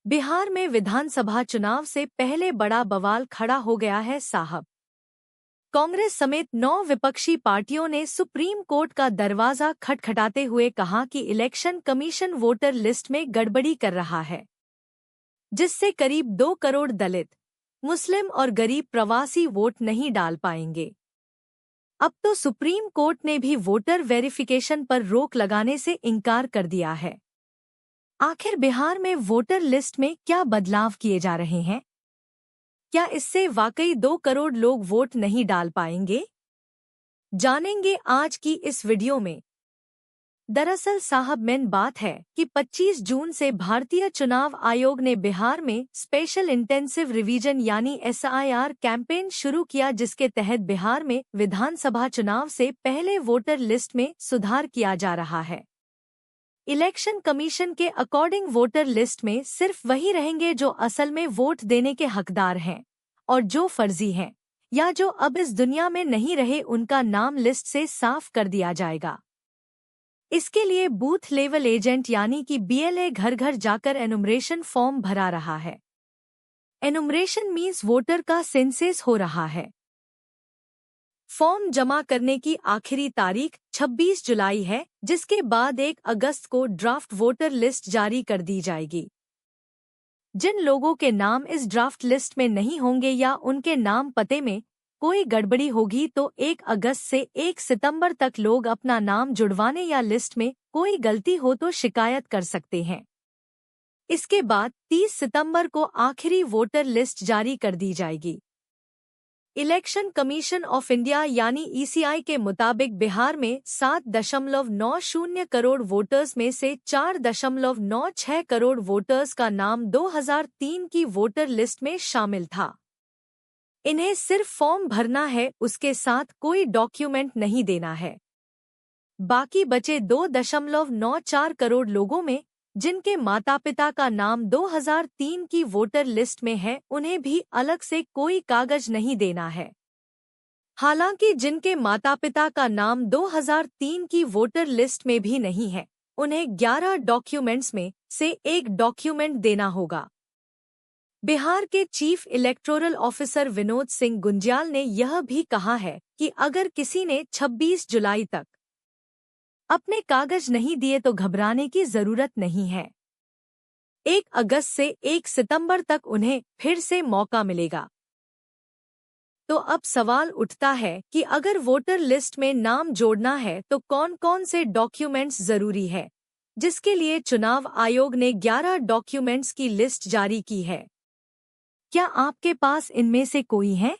बिहार में विधानसभा चुनाव से पहले बड़ा बवाल खड़ा हो गया है साहब। कांग्रेस समेत 9 विपक्षी पार्टियों ने सुप्रीम कोर्ट का दरवाजा खटखटाते हुए कहा कि इलेक्शन कमीशन वोटर लिस्ट में गड़बड़ी कर रहा है, जिससे करीब 2 करोड़ दलित, मुस्लिम और गरीब प्रवासी वोट नहीं डाल पाएंगे। अब तो सुप्रीम कोर्ट ने भी वोटर वेरिफिकेशन पर रोक लगाने से इनकार कर दिया है। आखिर बिहार में वोटर लिस्ट में क्या बदलाव किए जा रहे हैं? क्या इससे वाकई 2 करोड़ लोग वोट नहीं डाल पाएंगे? जानेंगे आज की इस वीडियो में। दरअसल साहब मेन बात है कि 25 जून से भारतीय चुनाव आयोग ने बिहार में स्पेशल इंटेंसिव रिवीजन यानी SIR कैंपेन शुरू किया, जिसके तहत बिहार में विधानसभा चुनाव से पहले वोटर लिस्ट में सुधार किया जा रहा है। इलेक्शन कमीशन के अकॉर्डिंग वोटर लिस्ट में सिर्फ वही रहेंगे जो असल में वोट देने के हकदार हैं, और जो फर्जी हैं या जो अब इस दुनिया में नहीं रहे उनका नाम लिस्ट से साफ कर दिया जाएगा। इसके लिए बूथ लेवल एजेंट यानी कि BLA घर घर जाकर एनुमरेशन फॉर्म भरा रहा है। एनुमरेशन मीन्स वोटर का सेंसस हो रहा है। फॉर्म जमा करने की आखिरी तारीख 26 जुलाई है, जिसके बाद 1 अगस्त को ड्राफ्ट वोटर लिस्ट जारी कर दी जाएगी। जिन लोगों के नाम इस ड्राफ्ट लिस्ट में नहीं होंगे या उनके नाम पते में कोई गड़बड़ी होगी तो 1 अगस्त से 1 सितंबर तक लोग अपना नाम जुड़वाने या लिस्ट में कोई गलती हो तो शिकायत कर सकते हैं। इसके बाद 30 सितंबर को आखिरी वोटर लिस्ट जारी कर दी जाएगी। इलेक्शन कमीशन ऑफ इंडिया यानी ECI के मुताबिक बिहार में 7.90 करोड़ वोटर्स में से 4.96 करोड़ वोटर्स का नाम 2003 की वोटर लिस्ट में शामिल था। इन्हें सिर्फ फॉर्म भरना है, उसके साथ कोई डॉक्यूमेंट नहीं देना है। बाकी बचे 2.94 करोड़ लोगों में जिनके माता पिता का नाम 2003 की वोटर लिस्ट में है, उन्हें भी अलग से कोई कागज नहीं देना है। हालांकि जिनके माता पिता का नाम 2003 की वोटर लिस्ट में भी नहीं है, उन्हें 11 डॉक्यूमेंट्स में से एक डॉक्यूमेंट देना होगा। बिहार के chief electoral officer Vinod Singh Gunjyal ने यह भी कहा है कि अगर किसी ने 26 जुलाई तक अपने कागज नहीं दिए तो घबराने की जरूरत नहीं है। 1 अगस्त से 1 सितंबर तक उन्हें फिर से मौका मिलेगा। तो अब सवाल उठता है कि अगर वोटर लिस्ट में नाम जोड़ना है तो कौन कौन से डॉक्यूमेंट्स जरूरी है, जिसके लिए चुनाव आयोग ने 11 डॉक्यूमेंट्स की लिस्ट जारी की है। क्या आपके पास इनमें से कोई है?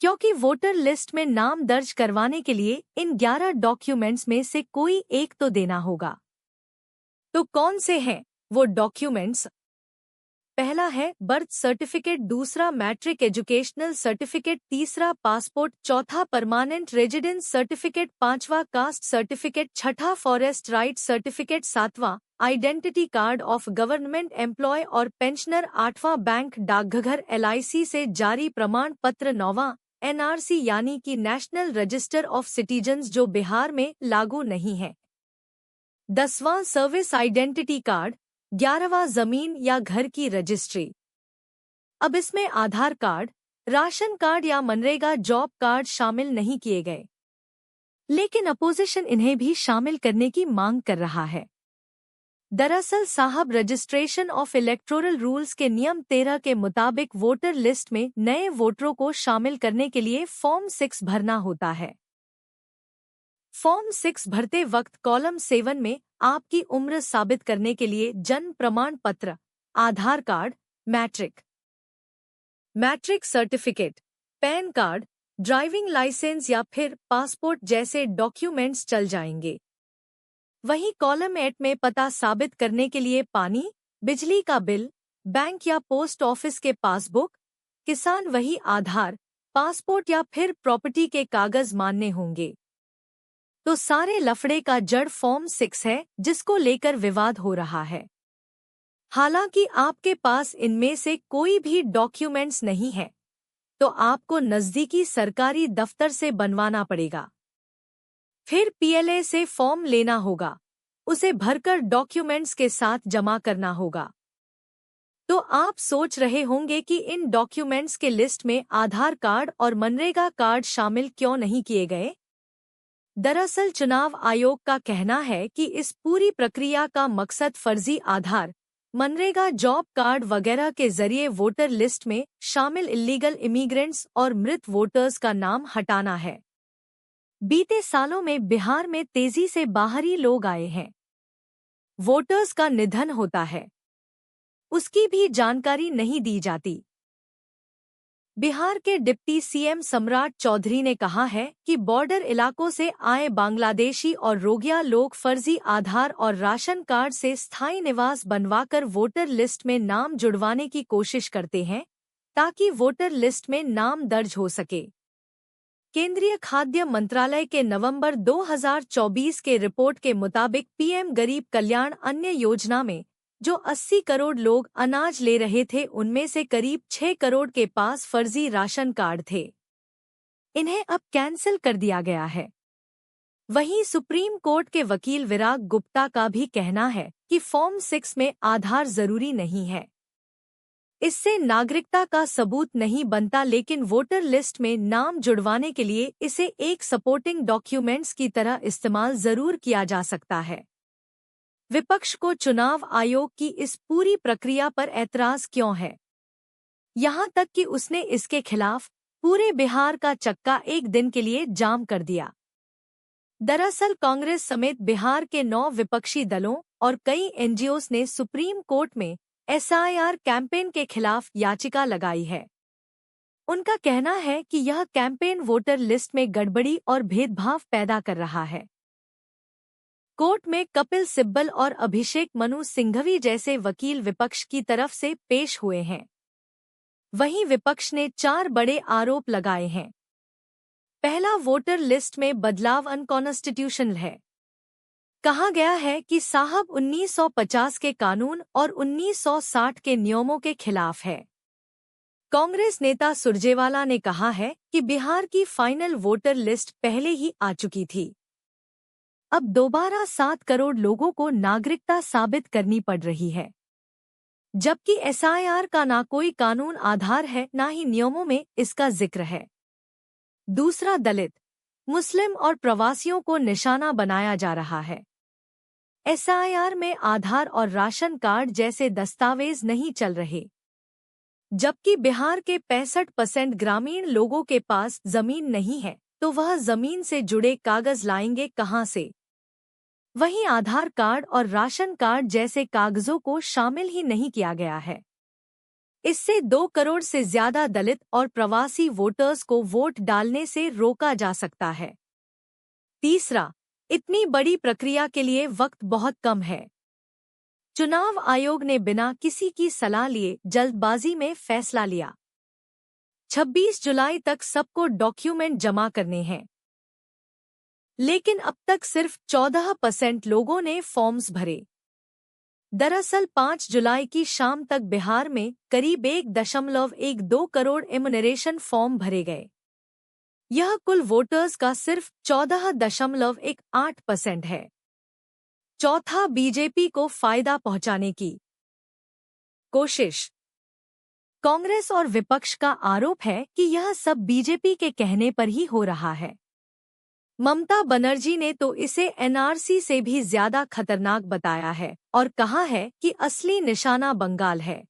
क्योंकि वोटर लिस्ट में नाम दर्ज करवाने के लिए इन 11 डॉक्यूमेंट्स में से कोई एक तो देना होगा। तो कौन से हैं वो डॉक्यूमेंट्स? पहला है बर्थ सर्टिफिकेट, दूसरा मैट्रिक एजुकेशनल सर्टिफिकेट, तीसरा पासपोर्ट, चौथा परमानेंट रेजिडेंस सर्टिफिकेट, पांचवा कास्ट सर्टिफिकेट, छठा फॉरेस्ट राइट सर्टिफिकेट, सातवां identity card of government employ और पेंशनर, आठवां बैंक डाकघर LIC से जारी प्रमाण पत्र, नौवां NRC यानी कि नेशनल रजिस्टर ऑफ सिटीजन्स जो बिहार में लागू नहीं है, 10वां सर्विस आइडेंटिटी कार्ड, 11वां जमीन या घर की रजिस्ट्री। अब इसमें आधार कार्ड, राशन कार्ड या मनरेगा जॉब कार्ड शामिल नहीं किए गए, लेकिन अपोजिशन इन्हें भी शामिल करने की मांग कर रहा है। दरअसल साहब रजिस्ट्रेशन ऑफ इलेक्टोरल रूल्स के नियम 13 के मुताबिक वोटर लिस्ट में नए वोटरों को शामिल करने के लिए फॉर्म 6 भरना होता है। फॉर्म 6 भरते वक्त कॉलम 7 में आपकी उम्र साबित करने के लिए जन्म प्रमाण पत्र, Aadhaar card, matric certificate, PAN card, driving licence या फिर पासपोर्ट जैसे डॉक्यूमेंट्स चल जाएंगे। वहीं कॉलम 8 में पता साबित करने के लिए पानी, बिजली का बिल, बैंक या पोस्ट ऑफिस के पासबुक, किसान वही आधार, पासपोर्ट या फिर प्रॉपर्टी के कागज मान्य होंगे। तो सारे लफड़े का जड़ फॉर्म 6 है, जिसको लेकर विवाद हो रहा है। हालांकि आपके पास इनमें से कोई भी डॉक्यूमेंट्स नहीं है, तो आपको नजदीकी सरकारी दफ्तर से बनवाना पड़ेगा। फिर PLA से फॉर्म लेना होगा, उसे भरकर डॉक्यूमेंट्स के साथ जमा करना होगा। तो आप सोच रहे होंगे कि इन डॉक्यूमेंट्स के लिस्ट में आधार कार्ड और मनरेगा कार्ड शामिल क्यों नहीं किए गए। दरअसल चुनाव आयोग का कहना है कि इस पूरी प्रक्रिया का मकसद फर्जी आधार, मनरेगा जॉब कार्ड वगैरह के जरिए वोटर लिस्ट में शामिल इल्लीगल इमिग्रेंट्स और मृत वोटर्स का नाम हटाना है। बीते सालों में बिहार में तेजी से बाहरी लोग आए हैं। वोटर्स का निधन होता है, उसकी भी जानकारी नहीं दी जाती। बिहार के डिप्टी सीएम सम्राट चौधरी ने कहा है कि बॉर्डर इलाकों से आए बांग्लादेशी और रोगिया लोग फर्जी आधार और राशन कार्ड से स्थायी निवास बनवाकर वोटर लिस्ट में नाम जुड़वाने की कोशिश करते हैं, ताकि वोटर लिस्ट में नाम दर्ज हो सके। केंद्रीय खाद्य मंत्रालय के नवंबर 2024 के रिपोर्ट के मुताबिक पीएम गरीब कल्याण अन्न योजना में जो 80 करोड़ लोग अनाज ले रहे थे, उनमें से करीब 6 करोड़ के पास फर्जी राशन कार्ड थे। इन्हें अब कैंसिल कर दिया गया है। वहीं सुप्रीम कोर्ट के वकील विराग गुप्ता का भी कहना है कि फॉर्म 6 में आधार जरूरी नहीं है। इससे नागरिकता का सबूत नहीं बनता, लेकिन वोटर लिस्ट में नाम जुड़वाने के लिए इसे एक सपोर्टिंग डॉक्यूमेंट्स की तरह इस्तेमाल जरूर किया जा सकता है। विपक्ष को चुनाव आयोग की इस पूरी प्रक्रिया पर ऐतराज क्यों है, यहाँ तक कि उसने इसके खिलाफ पूरे बिहार का चक्का एक दिन के लिए जाम कर दिया। दरअसल कांग्रेस समेत बिहार के 9 विपक्षी दलों और कई एनजीओस ने सुप्रीम कोर्ट में एसआईआर कैंपेन के खिलाफ याचिका लगाई है। उनका कहना है कि यह कैंपेन वोटर लिस्ट में गड़बड़ी और भेदभाव पैदा कर रहा है। कोर्ट में कपिल सिब्बल और अभिषेक मनु सिंघवी जैसे वकील विपक्ष की तरफ से पेश हुए हैं। वहीं विपक्ष ने 4 बड़े आरोप लगाए हैं। पहला, वोटर लिस्ट में बदलाव अनकॉन्स्टिट्यूशनल है। कहा गया है कि साहब 1950 के कानून और 1960 के नियमों के खिलाफ है। कांग्रेस नेता सुरजेवाला ने कहा है कि बिहार की फाइनल वोटर लिस्ट पहले ही आ चुकी थी। अब दोबारा 7 करोड़ लोगों को नागरिकता साबित करनी पड़ रही है, जबकि एसआईआर का ना कोई कानून आधार है, ना ही नियमों में इसका जिक्र है। दूसरा, दलित, मुस्लिम और प्रवासियों को निशाना बनाया जा रहा है। एसआईआर में आधार और राशन कार्ड जैसे दस्तावेज नहीं चल रहे, जबकि बिहार के 65% ग्रामीण लोगों के पास जमीन नहीं है, तो वह जमीन से जुड़े कागज लाएंगे कहां से। वहीं आधार कार्ड और राशन कार्ड जैसे कागजों को शामिल ही नहीं किया गया है। इससे 2 करोड़ से ज्यादा दलित और प्रवासी वोटर्स को वोट डालने से रोका जा सकता है। तीसरा, इतनी बड़ी प्रक्रिया के लिए वक्त बहुत कम है। चुनाव आयोग ने बिना किसी की सलाह लिए जल्दबाजी में फैसला लिया। 26 जुलाई तक सबको डॉक्यूमेंट जमा करने हैं, लेकिन अब तक सिर्फ 14% लोगों ने फॉर्म्स भरे। दरअसल 5 जुलाई की शाम तक बिहार में करीब 1.12 करोड़ इम्यूनरेशन फॉर्म भरे गए। यह कुल वोटर्स का सिर्फ 14.18% है। चौथा, बीजेपी को फायदा पहुंचाने की कोशिश। कांग्रेस और विपक्ष का आरोप है कि यह सब बीजेपी के कहने पर ही हो रहा है। ममता बनर्जी ने तो इसे एनआरसी से भी ज्यादा खतरनाक बताया है और कहा है कि असली निशाना बंगाल है।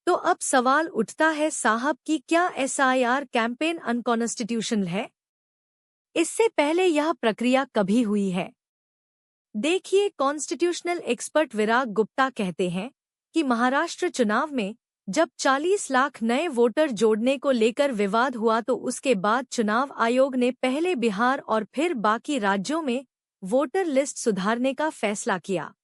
तो अब सवाल उठता है साहब कि क्या एसआईआर कैंपेन अनकॉन्स्टिट्यूशनल है? इससे पहले यह प्रक्रिया कभी हुई है? देखिए, कॉन्स्टिट्यूशनल एक्सपर्ट विराग गुप्ता कहते हैं कि महाराष्ट्र चुनाव में जब 40 लाख नए वोटर जोड़ने को लेकर विवाद हुआ, तो उसके बाद चुनाव आयोग ने पहले बिहार और फिर बाकी राज्यों में वोटर लिस्ट सुधारने का फैसला किया।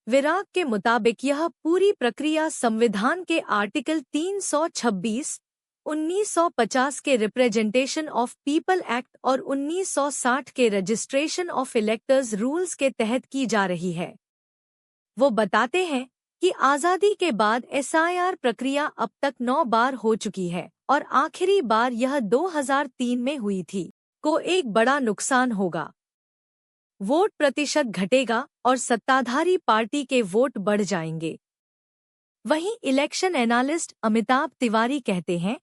विराग के मुताबिक यह पूरी प्रक्रिया संविधान के आर्टिकल 326, 1950 के रिप्रेजेंटेशन ऑफ पीपल एक्ट और 1960 के रजिस्ट्रेशन ऑफ इलेक्टर्स रूल्स के तहत की जा रही है। वो बताते हैं कि आज़ादी के बाद एसआईआर प्रक्रिया अब तक 9 बार हो चुकी है और आखिरी बार यह 2003 में हुई थी। को एक बड़ा नुकसान होगा, वोट प्रतिशत घटेगा और सत्ताधारी पार्टी के वोट बढ़ जाएंगे। वहीं इलेक्शन एनालिस्ट अमिताभ तिवारी कहते हैं,